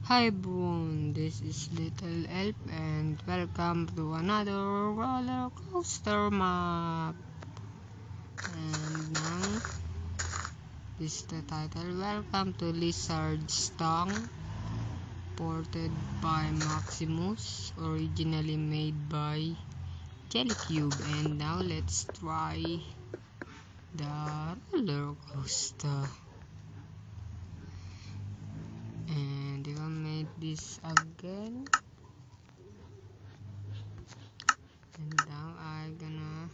Hi everyone, this is Little Elf and welcome to another roller coaster map. And now, this is the title. Welcome to Lizard's Tongue, ported by Maximus, originally made by Jellycube. And now let's try the roller coaster. And I will make this again. And now I'm gonna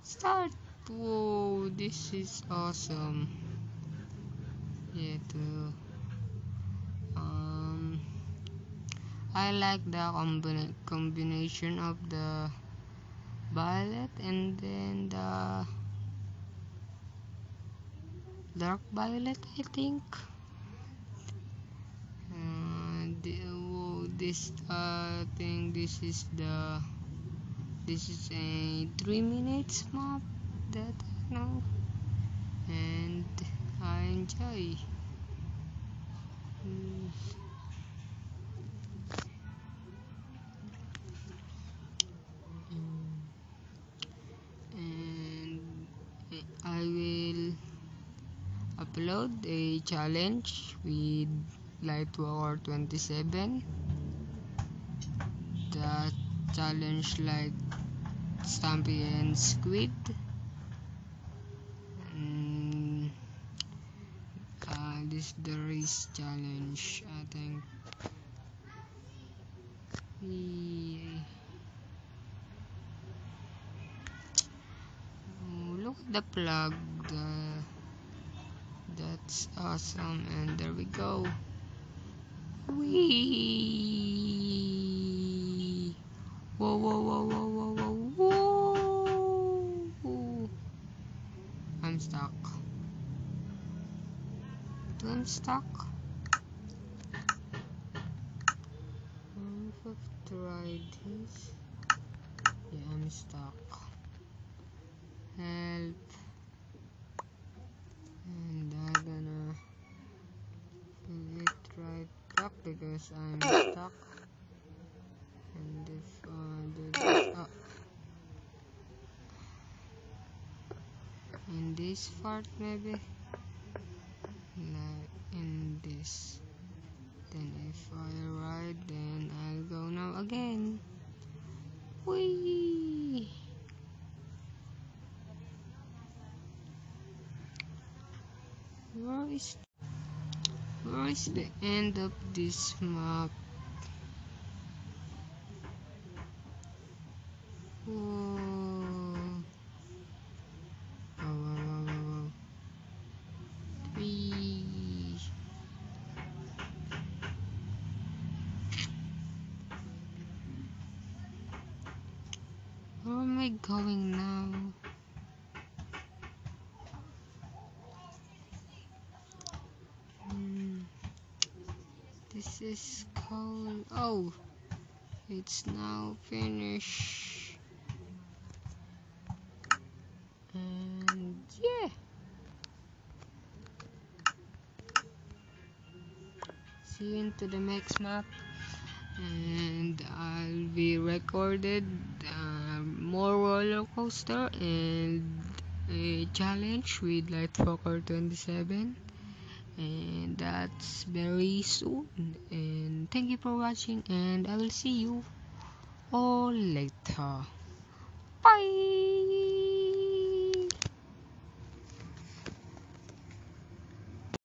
start. Whoa, this is awesome. Yeah, too. I like the combination of the violet and then the dark violet, I think. This thing. This is a 3 minutes map that I know, and I enjoy. And I will upload a challenge with Lightwalker 27. The challenge like Stampy and Squid. This is the race challenge, I think. Yeah. Oh, look at the plug. That's awesome. And there we go. Whee! Whoa, whoa, whoa, whoa, whoa, whoa, whoa! I'm stuck. I'm stuck. I've tried this. Yeah, I'm stuck. Help. And I'm gonna get right back because I'm stuck. And if I do this in this part, maybe like in this, then if I ride, then I'll go now again. Whee! Where is the end of this map? Whoa. Whoa. Whee. Where am I going now? This is cold. Oh, it's now finished. And yeah. See you into the next map. And I'll be recorded more roller coaster and a challenge with Lightwalker 27. And that's very soon. And thank you for watching, and I will see you all later. Bye.